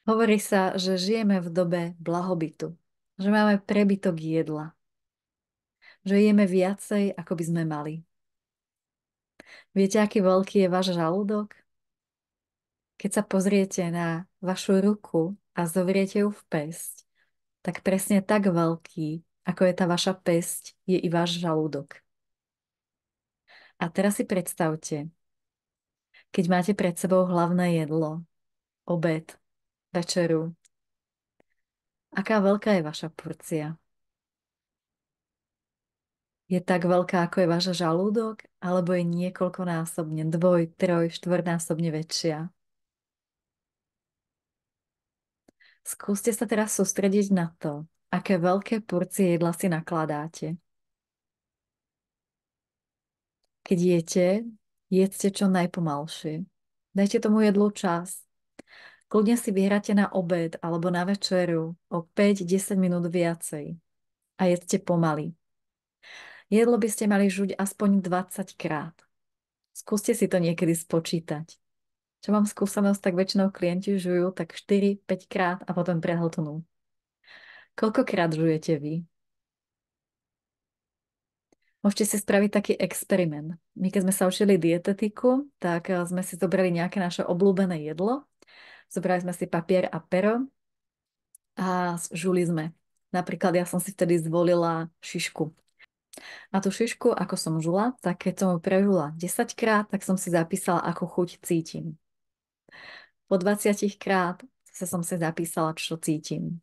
Hovorí sa, že žijeme v dobe blahobytu, že máme prebytok jedla, že jeme viacej, ako by sme mali. Viete, aký veľký je váš žalúdok? Keď sa pozriete na vašu ruku a zovriete ju v pesť, tak presne tak veľký, ako je tá vaša pesť, je i váš žalúdok. A teraz si predstavte, keď máte pred sebou hlavné jedlo, obed, večeru, aká veľká je vaša porcia? Je tak veľká, ako je váš žalúdok, alebo je niekoľkonásobne, štvornásobne väčšia? Skúste sa teraz sústrediť na to, aké veľké porcie jedla si nakladáte. Keď jete, jedzte čo najpomalšie. Dajte tomu jedlu čas. Kľudne si vyhráte na obed alebo na večeru o 5-10 minút viacej a jedzte pomaly. Jedlo by ste mali žuť aspoň 20 krát. Skúste si to niekedy spočítať. Čo mám skúsenosť, tak väčšinou klienti žujú tak 4-5 krát a potom prehltnú. Koľkokrát žujete vy? Môžete si spraviť taký experiment. My keď sme sa učili dietetiku, tak sme si zobrali nejaké naše obľúbené jedlo. Zobrali sme si papier a pero a žuli sme. Napríklad ja som si vtedy zvolila šišku. A tú šišku, ako som žula, tak keď som ju prežula 10 krát, tak som si zapísala, ako chuť cítim. Po 20 krát som si zapísala, čo cítim.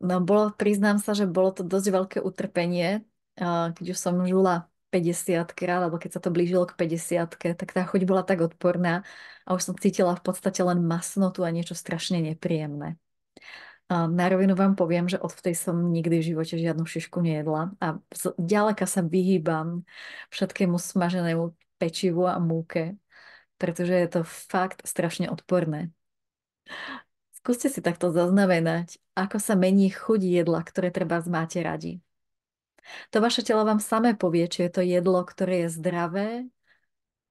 No priznám sa, že bolo to dosť veľké utrpenie, keď už som žula 50 krát, alebo keď sa to blížilo k 50, tak tá chuť bola tak odporná a už som cítila v podstate len masnotu a niečo strašne nepríjemné. Na rovinu vám poviem, že odvtedy som nikdy v živote žiadnu šišku nejedla a ďaleka sa vyhýbam všetkému smaženému pečivu a múke, pretože je to fakt strašne odporné. Skúste si takto zaznamenať, ako sa mení chuť jedla, ktoré treba máte radi. To vaše telo vám samé povie, či je to jedlo, ktoré je zdravé,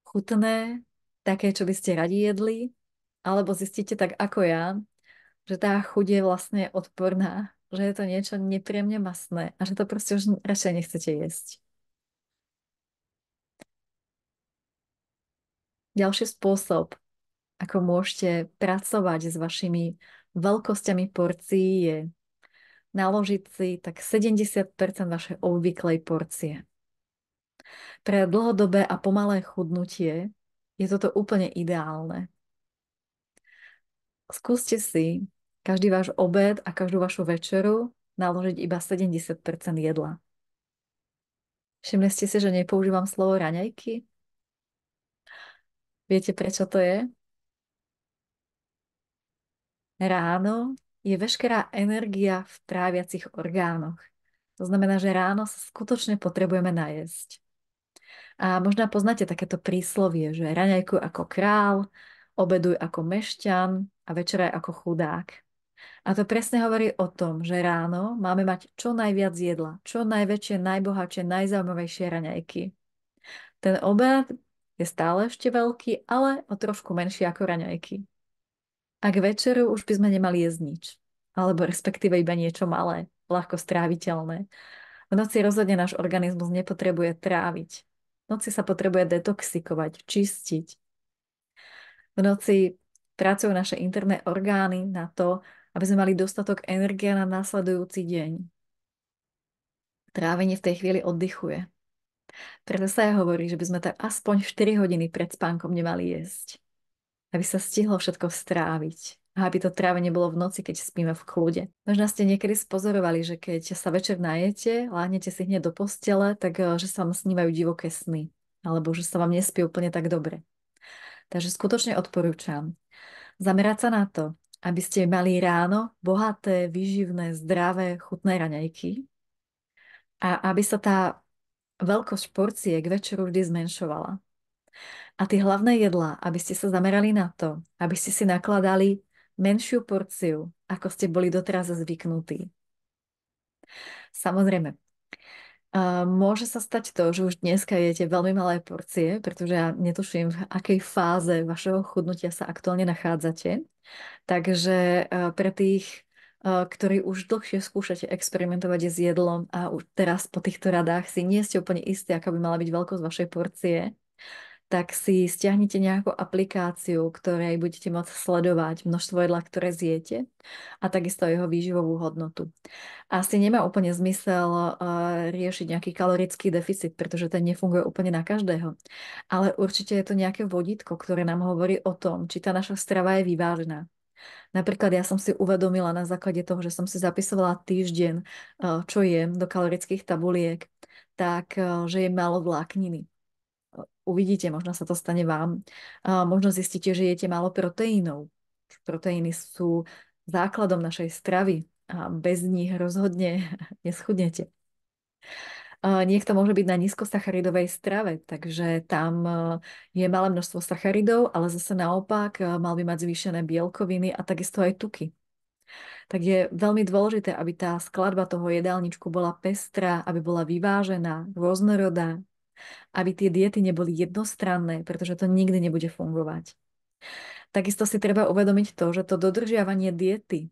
chutné, také, čo by ste radi jedli, alebo zistíte tak ako ja, že tá chuť je vlastne odporná, že je to niečo nepríjemne masné a že to proste už radšej nechcete jesť. Ďalší spôsob, ako môžete pracovať s vašimi veľkosťami porcií, je naložiť si tak 70% vašej obvyklej porcie. Pre dlhodobé a pomalé chudnutie je toto úplne ideálne. Skúste si každý váš obed a každú vašu večeru naložiť iba 70% jedla. Všimli ste si, že nepoužívam slovo raňajky? Viete, prečo to je? Ráno je veškerá energia v tráviacich orgánoch. To znamená, že ráno sa skutočne potrebujeme najesť. A možno poznáte takéto príslovie, že raňajkuj ako král, obeduj ako mešťan a večeraj ako chudák. A to presne hovorí o tom, že ráno máme mať čo najviac jedla, čo najväčšie, najbohatšie, najzaujímavejšie raňajky. Ten obed je stále ešte veľký, ale o trošku menší ako raňajky. A k večeru už by sme nemali jesť nič. Alebo respektíve iba niečo malé, ľahko stráviteľné. V noci rozhodne náš organizmus nepotrebuje tráviť. V noci sa potrebuje detoxikovať, čistiť. V noci pracujú naše interné orgány na to, aby sme mali dostatok energie na následujúci deň. Trávenie v tej chvíli oddychuje. Preto sa aj hovorí, že by sme tak aspoň 4 hodiny pred spánkom nemali jesť, aby sa stihlo všetko stráviť a aby to trávenie bolo v noci, keď spíme v kľude. Možno ste niekedy spozorovali, že keď sa večer najete, láhnete si hneď do postele, tak že sa vám snívajú divoké sny, alebo že sa vám nespí úplne tak dobre. Takže skutočne odporúčam zamerať sa na to, aby ste mali ráno bohaté, výživné, zdravé, chutné raňajky a aby sa tá veľkosť porcie k večeru vždy zmenšovala. A tie hlavné jedlá, aby ste sa zamerali na to, aby ste si nakladali menšiu porciu, ako ste boli doteraz zvyknutí. Samozrejme, môže sa stať to, že už dneska jete veľmi malé porcie, pretože ja netuším, v akej fáze vašeho chudnutia sa aktuálne nachádzate. Takže pre tých, ktorí už dlhšie skúšate experimentovať s jedlom a už teraz po týchto radách si nie ste úplne istí, aká by mala byť veľkosť vašej porcie, tak si stiahnite nejakú aplikáciu, ktorej budete môcť sledovať množstvo jedla, ktoré zjete a takisto jeho výživovú hodnotu. Asi nemá úplne zmysel riešiť nejaký kalorický deficit, pretože ten nefunguje úplne na každého. Ale určite je to nejaké vodítko, ktoré nám hovorí o tom, či tá naša strava je vyvážená. Napríklad ja som si uvedomila na základe toho, že som si zapisovala týždeň, čo jem do kalorických tabuliek, tak že je málo vlákniny. Uvidíte, možno sa to stane vám. Možno zistíte, že jete málo proteínov. Proteíny sú základom našej stravy a bez nich rozhodne neschudnete. Niekto môže byť na nízkosacharidovej strave, takže tam je malé množstvo sacharidov, ale zase naopak mal by mať zvýšené bielkoviny a takisto aj tuky. Tak je veľmi dôležité, aby tá skladba toho jedálničku bola pestrá, aby bola vyvážená, rôznorodá, aby tie diety neboli jednostranné, pretože to nikdy nebude fungovať. Takisto si treba uvedomiť to, že to dodržiavanie diety,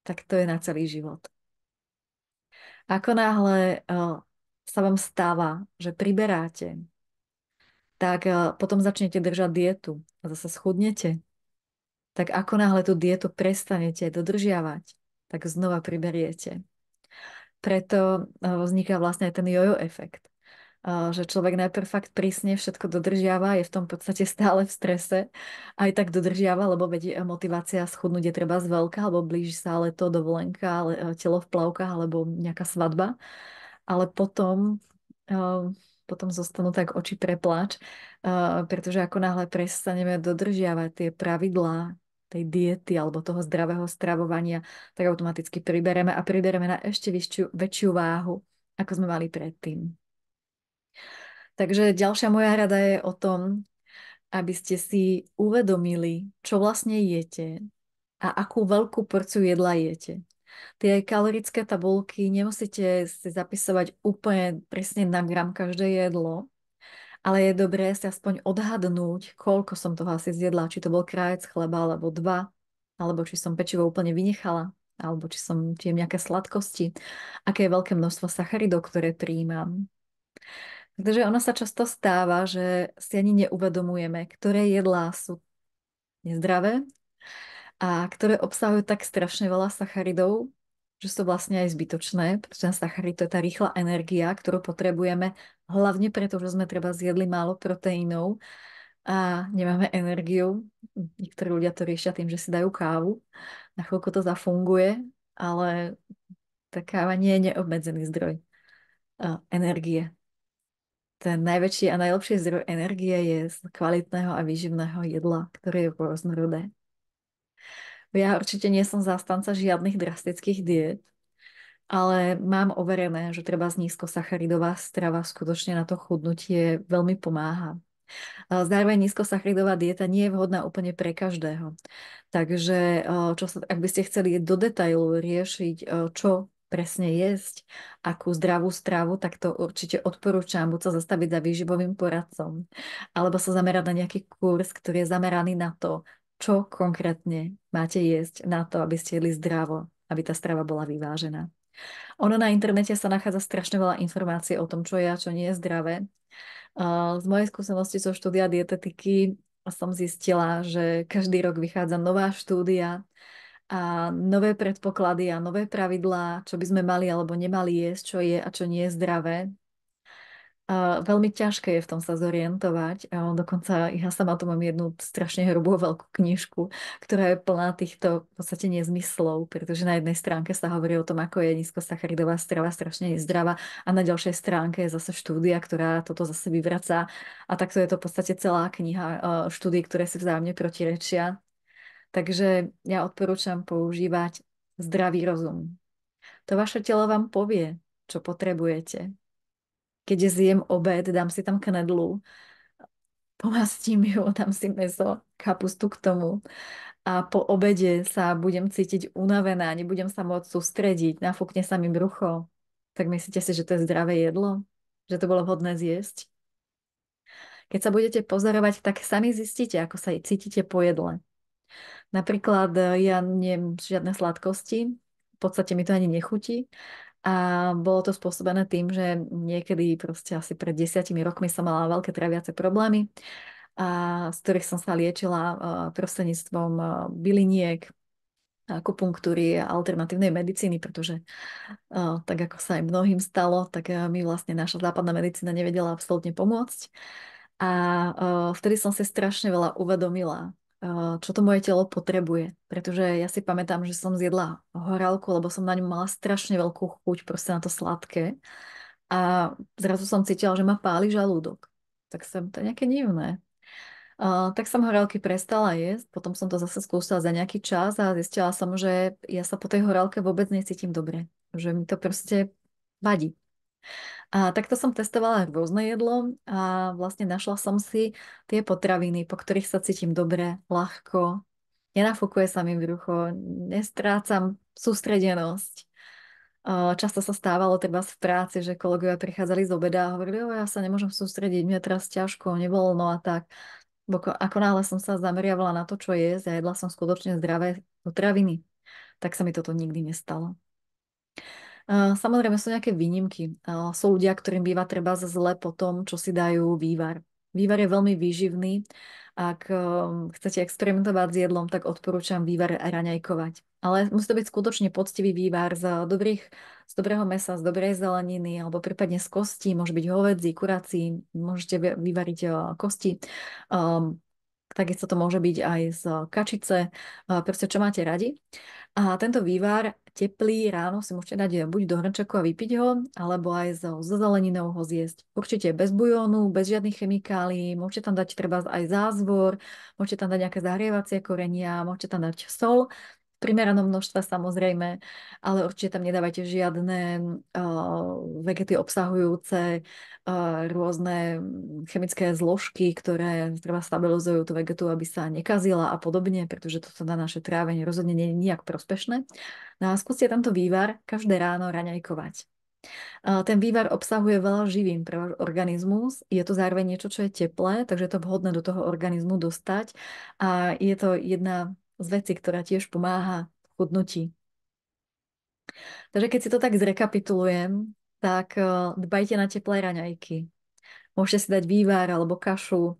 tak to je na celý život. Ako náhle sa vám stáva, že priberáte, tak potom začnete držať dietu a zase schudnete, tak ako náhle tú dietu prestanete dodržiavať, tak znova priberiete. Preto vzniká vlastne aj ten jojo efekt. Že človek najprv fakt prísne všetko dodržiava, je v tom podstate stále v strese, aj tak dodržiava, lebo veď motivácia schudnúť je treba z veľká, alebo blíži sa leto, dovolenka, ale telo v plavkách, alebo nejaká svadba. Ale potom zostanú tak oči prepláč, pretože ako náhle prestaneme dodržiavať tie pravidlá tej diety alebo toho zdravého stravovania, tak automaticky pribereme a pribereme na ešte väčšiu váhu, ako sme mali predtým. Takže ďalšia moja rada je o tom, aby ste si uvedomili, čo vlastne jete a akú veľkú porciu jedla jete. Tie kalorické tabulky nemusíte si zapisovať úplne presne na gram každé jedlo, ale je dobré si aspoň odhadnúť, koľko som toho asi zjedla, či to bol krajec chleba, alebo dva, alebo či som pečivo úplne vynechala, alebo či jem nejaké sladkosti, aké je veľké množstvo sacharidov, ktoré prijímam. Takže ono sa často stáva, že si ani neuvedomujeme, ktoré jedlá sú nezdravé a ktoré obsahujú tak strašne veľa sacharidov, že sú vlastne aj zbytočné, pretože ten sacharid to je tá rýchla energia, ktorú potrebujeme, hlavne preto, že sme treba zjedli málo proteínov a nemáme energiu. Niektorí ľudia to riešia tým, že si dajú kávu. Na chvíľku to zafunguje, ale tá káva nie je neobmedzený zdroj energie. Ten najväčší a najlepší zdroj energie je z kvalitného a výživného jedla, ktoré je rôznorodé. Ja určite nie som zástanca žiadnych drastických diet, ale mám overené, že treba z nízkosacharidová strava skutočne na to chudnutie veľmi pomáha. Zároveň nízkosacharidová dieta nie je vhodná úplne pre každého. Takže ak by ste chceli do detailu riešiť, čo presne jesť, akú zdravú stravu, tak to určite odporúčam buď sa zastaviť za výživovým poradcom, alebo sa zamerať na nejaký kurz, ktorý je zameraný na to, čo konkrétne máte jesť na to, aby ste jedli zdravo, aby tá strava bola vyvážená. Ono na internete sa nachádza strašne veľa informácií o tom, čo je a čo nie je zdravé. Z mojej skúsenosti zo štúdia dietetiky som zistila, že každý rok vychádza nová štúdia a nové predpoklady a nové pravidlá, čo by sme mali alebo nemali jesť, čo je a čo nie je zdravé. Veľmi ťažké je v tom sa zorientovať. Dokonca ja sama tu mám jednu strašne hrubú veľkú knižku, ktorá je plná týchto v podstate nezmyslov, pretože na jednej stránke sa hovorí o tom, ako je nízkosacharidová strava strašne nezdravá a na ďalšej stránke je zase štúdia, ktorá toto zase vyvracá. A takto je to v podstate celá kniha štúdií, ktoré si vzájomne protirečia. Takže ja odporúčam používať zdravý rozum. To vaše telo vám povie, čo potrebujete. Keď zjem obed, dám si tam knedlu, pomastím ju, dám si mäso, kapustu k tomu a po obede sa budem cítiť unavená, nebudem sa môcť sústrediť, nafúkne sa mi brucho. Tak myslíte si, že to je zdravé jedlo? Že to bolo vhodné zjesť? Keď sa budete pozorovať, tak sami zistíte, ako sa cítite po jedle. Napríklad ja nejem žiadne sladkosti, v podstate mi to ani nechutí. A bolo to spôsobené tým, že niekedy proste asi pred 10 rokmi som mala veľké traviace problémy, z ktorých som sa liečila prostredníctvom byliniek, akupunktúry a alternatívnej medicíny, pretože tak ako sa aj mnohým stalo, tak mi vlastne naša západná medicína nevedela absolútne pomôcť. A vtedy som si strašne veľa uvedomila, čo to moje telo potrebuje. Pretože ja si pamätám, že som zjedla horálku, lebo som na ňu mala strašne veľkú chuť, proste na to sladké. A zrazu som cítila, že ma páli žalúdok. Tak som, to je nejaké divné. Tak som horálky prestala jesť, potom som to zase skúšala za nejaký čas a zistila som, že ja sa po tej horálke vôbec necítim dobre. Že mi to proste vadí. A takto som testovala rôzne jedlo a vlastne našla som si tie potraviny, po ktorých sa cítim dobre, ľahko, nenafúkuje sa mi brucho, nestrácam sústredenosť. Často sa stávalo treba v práci, že kolegovia prichádzali z obeda a hovorili, ja sa nemôžem sústrediť, mňa teraz ťažko, nevoľno a tak. Ako náhle som sa zameriavala na to, čo jesť a jedla som skutočne zdravé potraviny, tak sa mi toto nikdy nestalo. Samozrejme sú nejaké výnimky. Sú ľudia, ktorým býva treba zle po tom, čo si dajú vývar. Vývar je veľmi výživný. Ak chcete experimentovať s jedlom, tak odporúčam vývar raňajkovať. Ale musí to byť skutočne poctivý vývar z dobrého mesa, z dobrej zeleniny, alebo prípadne z kostí, môže byť hovädzí, kurací, môžete vyvariť kosti. Takisto to môže byť aj z kačice, proste čo máte radi. A tento vývar teplý ráno si môžete dať buď do hrnčeku a vypiť ho, alebo aj so zeleninou ho zjesť. Určite bez bujónu, bez žiadnych chemikálií, môžete tam dať treba aj zázvor, môžete tam dať nejaké zahrievacie korenia, môžete tam dať sol, v primeranom množstve samozrejme, ale určite tam nedávajte žiadne vegety obsahujúce rôzne chemické zložky, ktoré treba stabilizujú tú vegetu, aby sa nekazila a podobne, pretože to sa na naše trávenie rozhodne nie je nijak prospešné. No a skúste tento vývar každé ráno raňajkovať. Ten vývar obsahuje veľa živín pre váš organizmus. Je to zároveň niečo, čo je teplé, takže je to vhodné do toho organizmu dostať. A je to jedna z vecí, ktorá tiež pomáha v chudnutí. Takže keď si to tak zrekapitulujem, tak dbajte na teplé raňajky. Môžete si dať vývar alebo kašu.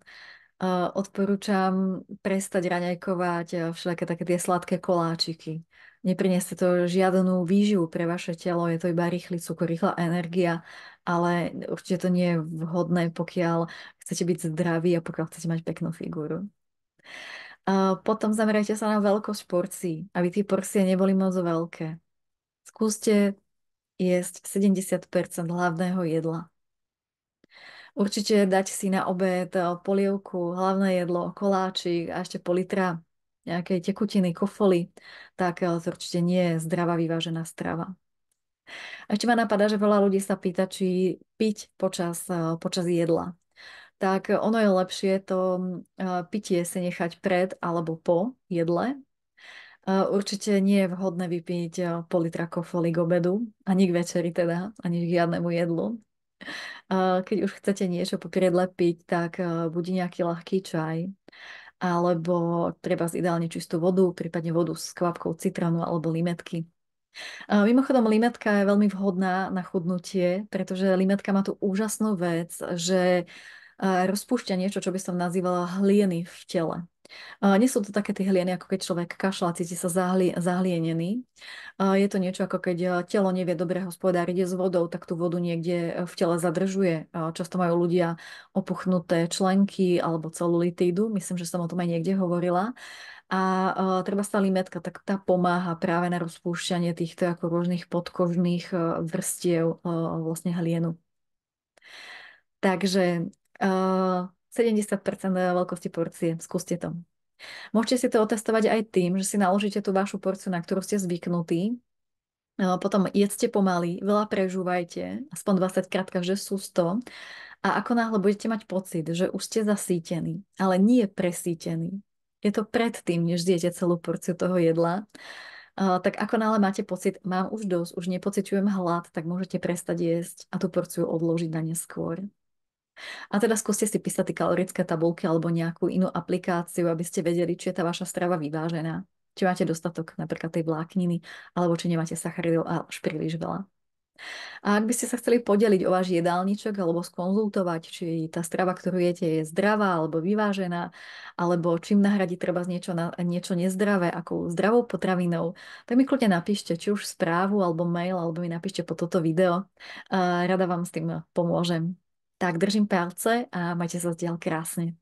Odporúčam prestať raňajkovať všelijaké také tie sladké koláčiky. Nepriniesie to žiadnu výživu pre vaše telo, je to iba rýchly cukor, rýchla energia, ale určite to nie je vhodné, pokiaľ chcete byť zdraví a pokiaľ chcete mať peknú figúru. Potom zamerajte sa na veľkosť porcií, aby tie porcie neboli moc veľké. Skúste jesť 70% hlavného jedla. Určite dať si na obed polievku, hlavné jedlo, koláčik a ešte pol litra nejakej tekutiny, kofoly, tak to určite nie je zdravá vyvážená strava. A ešte ma napadá, že veľa ľudí sa pýta, či piť počas jedla. Tak ono je lepšie to pitie si nechať pred alebo po jedle. Určite nie je vhodné vypiť pol litra kofoly k obedu, ani k večeri teda, ani k žiadnemu jedlu. Keď už chcete niečo po jedle piť, tak buď nejaký ľahký čaj, alebo treba ideálne čistú vodu, prípadne vodu s kvapkou citrónu alebo limetky. Mimochodom, limetka je veľmi vhodná na chudnutie, pretože limetka má tú úžasnú vec, že rozpúšťa niečo, čo by som nazývala hlieny v tele. Nie sú to také tie hlieny, ako keď človek kašľa, cíti sa zahlienený. Je to niečo, ako keď telo nevie dobre hospodáriť s vodou, tak tú vodu niekde v tele zadržuje. Často majú ľudia opuchnuté členky alebo celulitídu. Myslím, že som o tom aj niekde hovorila. Treba sa limetka, tak tá pomáha práve na rozpúšťanie týchto ako rôznych podkožných vrstiev vlastne hlienu. Takže 70% veľkosti porcie, skúste to. Môžete si to otestovať aj tým, že si naložíte tú vašu porciu, na ktorú ste zvyknutí. Potom jedzte pomaly, veľa prežúvajte, aspoň 20 krát každé sústo. A ako náhle budete mať pocit, že už ste zasýtení, ale nie presýtení, je to predtým, než zjete celú porciu toho jedla, tak ako náhle máte pocit, mám už dosť, už nepociťujem hlad, tak môžete prestať jesť a tú porciu odložiť na neskôr. A teda skúste si písať tie kalorické tabulky alebo nejakú inú aplikáciu, aby ste vedeli, či je tá vaša strava vyvážená. Či máte dostatok napríklad tej vlákniny, alebo či nemáte sacharidov až príliš veľa. A ak by ste sa chceli podeliť o váš jedálničok alebo skonzultovať, či tá strava, ktorú jete, je zdravá alebo vyvážená, alebo čím nahradiť treba z niečo nezdravé, ako zdravou potravinou, tak mi kľudne napíšte, či už správu alebo mail, alebo mi napíšte po toto video. Rada vám s tým pomôžem. Tak držím palce a majte sa zdiaľ krásne.